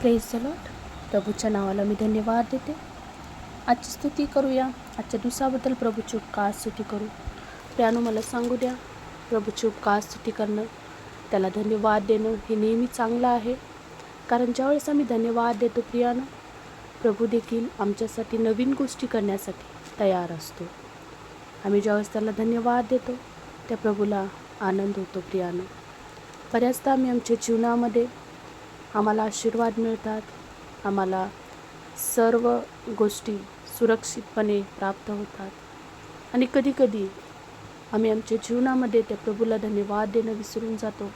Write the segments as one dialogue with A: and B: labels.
A: Praise the Lord. प्रभूच्या नावाला मी धन्यवाद देते. आजची स्तुती करूया. आजच्या दिवसाबद्दल प्रभूची उपकार स्तुती करू. प्रियानो, मला सांगू द्या, प्रभूची उपकार स्तुती करणं, त्याला धन्यवाद देणं हे नेहमी चांगलं आहे. कारण ज्यावेळेस आम्ही धन्यवाद देतो प्रियानो, प्रभू देखील आमच्यासाठी नवीन गोष्टी करण्यासाठी तयार असतो. आम्ही ज्यावेळेस त्याला धन्यवाद देतो त्या प्रभूला आनंद होतो. प्रियानो, बऱ्याचदा आम्ही आमच्या जीवनामध्ये आम्हाला आशीर्वाद मिळतात, आम्हाला सर्व गोष्टी सुरक्षितपणे प्राप्त होतात आणि कधीकधी आम्ही आमच्या जीवनामध्ये त्या प्रभूला धन्यवाद देणं विसरून जातो.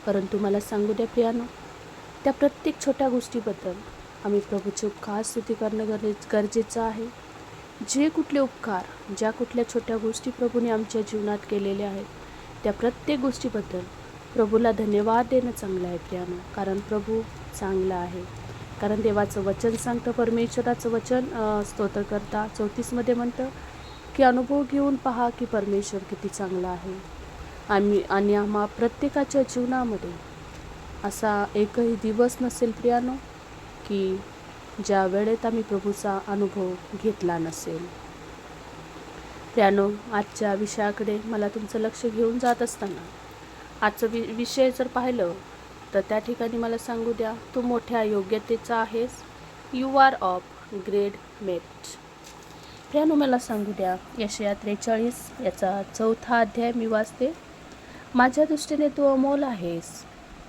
A: परंतु मला सांगू द्या प्रियानो, त्या प्रत्येक छोट्या गोष्टीबद्दल आम्ही प्रभूचे उपकार स्तुती करणं गरजेचं आहे. जे कुठले उपकार, ज्या कुठल्या छोट्या गोष्टी प्रभूने आमच्या जीवनात केलेल्या आहेत, त्या प्रत्येक गोष्टीबद्दल प्रभूला धन्यवाद देणं चांगलं आहे प्रियानो. कारण प्रभू चांगला आहे. कारण देवाचं वचन सांगतं, परमेश्वराचं वचन स्तोत्रकर्ता 34 म्हणतं की अनुभव घेऊन पहा की परमेश्वर किती चांगला आहे. आणि आम्हा प्रत्येकाच्या जीवनामध्ये असा एकही दिवस नसेल प्रियानो की ज्या वेळेत आम्ही प्रभूचा अनुभव घेतला नसेल. प्रियानो, आजच्या विषयाकडे मला तुमचं लक्ष घेऊन जात असताना आजचं विषय जर पाहिलं तर त्या ठिकाणी मला सांगू द्या, तू मोठ्या योग्यतेचा आहेस. यू आर ऑफ ग्रेट मेट. प्रियानो, मला सांगू द्या, यशया 43 याचा 4था अध्याय मी वाचते. माझ्या दृष्टीने तू अमोल आहेस,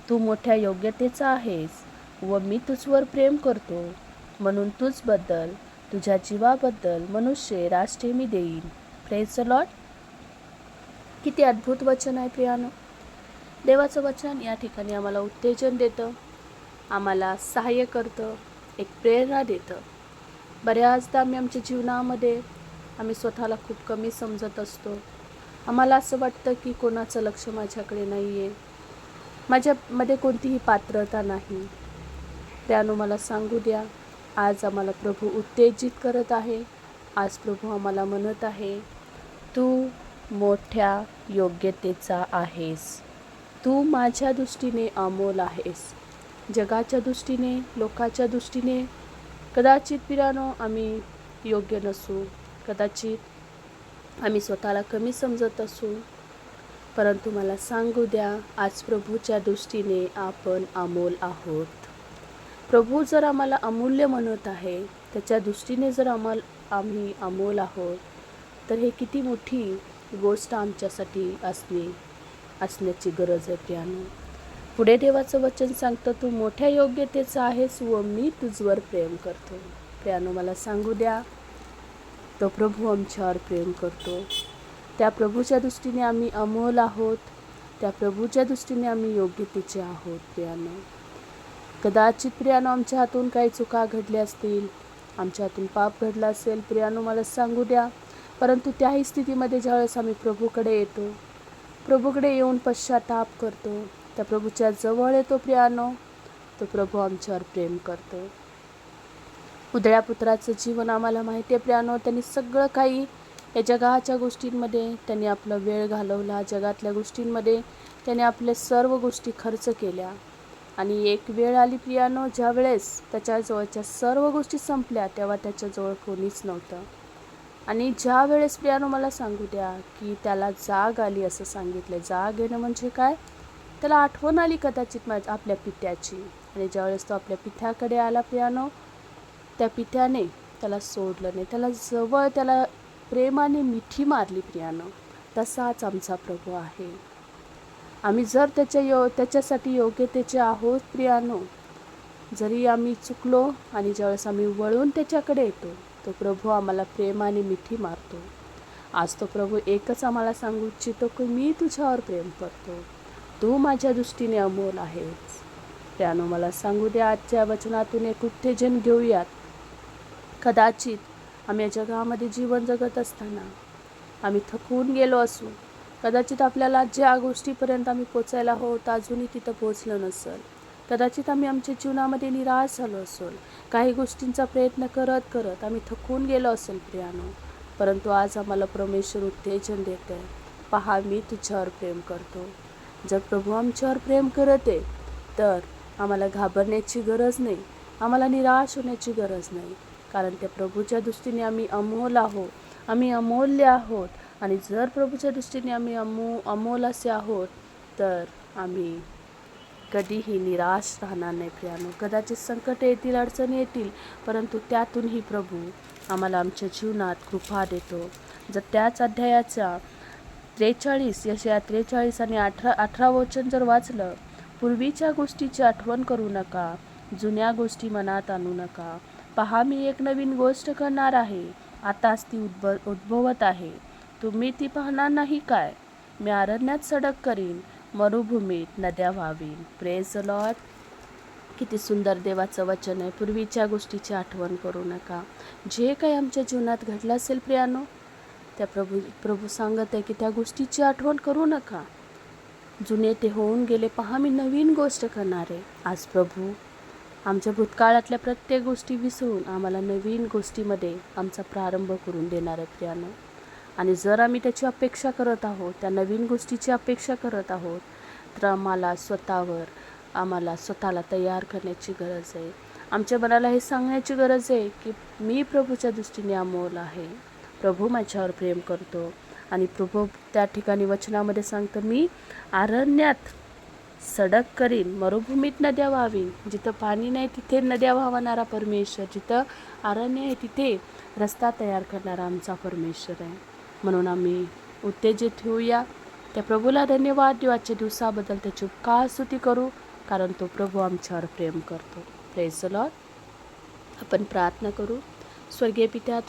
A: तू मोठ्या योग्यतेचा आहेस व मी तुझवर प्रेम करतो. म्हणून तुझबद्दल, तुझ्या जीवाबद्दल मनुष्य राष्ट्रे मी देईन. Praise the Lord. किती अद्भुत वचन आहे प्रियानो. देवाचं वचन या ठिकाणी आम्हाला उत्तेजन देतं, आम्हाला सहाय्य करतं, एक प्रेरणा देतं. बऱ्याचदा आम्ही आमच्या जीवनामध्ये आम्ही स्वतःला खूप कमी समजत असतो. आम्हाला असं वाटतं की कोणाचं लक्ष माझ्याकडे नाही आहे, माझ्यामध्ये कोणतीही पात्रता नाही. त्यानं मला सांगू द्या, आज आम्हाला प्रभू उत्तेजित करत आहे. आज प्रभू आम्हाला म्हणत आहे, तू मोठ्या योग्यतेचा आहेस, तू माझ्या दृष्टीने अमोल आहेस. जगाच्या दृष्टीने, लोकाच्या दृष्टीने कदाचित प्रियानो आम्ही योग्य नसू, कदाचित आम्ही स्वतःला कमी समजत असू. परंतु मला सांगू द्या, आज प्रभूच्या दृष्टीने आपण अमोल आहोत. प्रभू जर आम्हाला अमूल्य म्हणत आहे, त्याच्या दृष्टीने जर आम्ही अमोल आहोत, तर हे किती मोठी गोष्ट आमच्यासाठी असण्याची गरज आहे प्रियानो. पुढे देवाचं वचन सांगतं, तू मोठ्या योग्यतेचा आहेस व मी तुझवर प्रेम करतो. प्रियानो, मला सांगू द्या, तो प्रभू आमच्यावर प्रेम करतो. त्या प्रभूच्या दृष्टीने आम्ही अमोल आहोत, त्या प्रभूच्या दृष्टीने आम्ही योग्यतेचे आहोत. प्रियानो, कदाचित प्रियानो आमच्या हातून काही चुका घडल्या असतील, आमच्या हातून पाप घडला असेल प्रियानो, मला सांगू द्या. परंतु त्याही स्थितीमध्ये ज्यावेळेस आम्ही प्रभूकडे येतो, प्रभूकडे येऊन पश्चाताप करतो, त्या प्रभूच्या जवळ येतो प्रियानो, तो प्रभू आमच्यावर प्रेम करतो. उधळ्या पुत्राचं जीवन आम्हाला माहिती आहे प्रियानो. त्यांनी सगळं काही या जगाच्या गोष्टींमध्ये त्यांनी आपला वेळ घालवला, जगातल्या गोष्टींमध्ये त्याने आपल्या सर्व गोष्टी खर्च केल्या. आणि एक वेळ आली प्रियानो, ज्या वेळेस त्याच्याजवळच्या सर्व गोष्टी संपल्या, तेव्हा त्याच्याजवळ कोणीच नव्हतं. आणि ज्या वेळेस प्रियानो मला सांगू द्या की त्याला जाग आली, असं सांगितलं. जाग येणं म्हणजे काय? त्याला आठवण आली कदाचित आपल्या पित्याची. आणि ज्यावेळेस तो आपल्या पित्याकडे आला प्रियानो, त्या पित्याने त्याला सोडलं नाही, त्याला जवळ, त्याला प्रेमाने मिठी मारली प्रियानो. तसाच आमचा प्रभू आहे. आम्ही जर त्याच्यासाठी योग्यतेचे आहोत प्रियानो, जरी आम्ही चुकलो आणि ज्यावेळेस आम्ही वळून त्याच्याकडे येतो, तो प्रभू आम्हाला प्रेमाने मिठी मारतो. आज तो प्रभू एकच आम्हाला सांगू इच्छितो की मी तुझ्यावर प्रेम करतो, तू माझ्या दृष्टीने अमोल आहेस. त्यानं मला सांगू द्या, आजच्या वचनातून एक उत्तेजन घेऊयात. कदाचित आम्ही या जगामध्ये जीवन जगत असताना आम्ही थकून गेलो असू, कदाचित आपल्याला ज्या गोष्टीपर्यंत आम्ही पोचायला आहोत अजूनही तिथं पोचलं नसेल, कदाचित आम्ही आमच्या जीवनामध्ये निराश झालो असेल, काही गोष्टींचा प्रयत्न करत करत आम्ही थकून गेलो असेल प्रियानो. परंतु आज आम्हाला परमेश्वर उत्तेजन देत आहे, पहा मी तुझ्यावर प्रेम करतो. जर प्रभू आमच्यावर प्रेम करत आहे तर आम्हाला घाबरण्याची गरज नाही, आम्हाला निराश होण्याची गरज नाही, कारण त्या प्रभूच्या दृष्टीने आम्ही अमोल आहोत, आम्ही अमूल्य आहोत. आणि जर प्रभूच्या दृष्टीने आम्ही अमोल असे आहोत, तर आम्ही कधीही निराश राहणार नाही प्रियानो. कदाचित संकट येतील, अडचणी येतील, परंतु त्यातूनही प्रभू आम्हाला आमच्या जीवनात कृपा देतो. जर त्याच अध्यायाच्या 43 यशया 43 आणि 18 वचन जर वाचलं, पूर्वीच्या गोष्टीची आठवण करू नका, जुन्या गोष्टी मनात आणू नका. पहा, मी एक नवीन गोष्ट करणार आहे, आताच ती उद्भवत आहे, तुम्ही ती पाहणार नाही काय? मी अरण्यात सडक करीन, मरुभूमीत नद्या व्हावीन. Praise the Lord. किती सुंदर देवाचं वचन आहे. पूर्वीच्या गोष्टीची आठवण करू नका. जे काही आमच्या जीवनात घडलं असेल प्रियानो, त्या प्रभू सांगत आहे की त्या गोष्टीची आठवण करू नका. जुने ते होऊन गेले, पहा मी नवीन गोष्ट करणार आहे. आज प्रभू आमच्या भूतकाळातल्या प्रत्येक गोष्टी विसरून आम्हाला नवीन गोष्टीमध्ये आमचा प्रारंभ करून देणार आहे प्रियानो. आणि जर आम्ही त्याची अपेक्षा करत आहोत, त्या नवीन गोष्टीची अपेक्षा करत आहोत, तर आम्हाला स्वतःला तयार करण्याची गरज आहे. आमच्या मनाला हे सांगण्याची गरज आहे की मी प्रभूच्या दृष्टीने अमोल आहे, प्रभू माझ्यावर प्रेम करतो. आणि प्रभू त्या ठिकाणी वचनामध्ये सांगतं, मी अरण्यात सडक करीन, मरुभूमीत नद्या व्हावीन. जिथं पाणी नाही तिथे नद्या वाहणारा परमेश्वर, जिथं अरण्य आहे तिथे रस्ता तयार करणारा आमचा परमेश्वर आहे. म्हणून आम्ही उत्तेजित होऊया, त्या प्रभूला धन्यवाद देऊ आजच्या दिवसाबद्दल, त्याची उपकार स्तुती करू, कारण तो प्रभू आमच्यावर प्रेम करतो. Praise the Lord. आपण प्रार्थना करू. स्वर्गीय पित्या,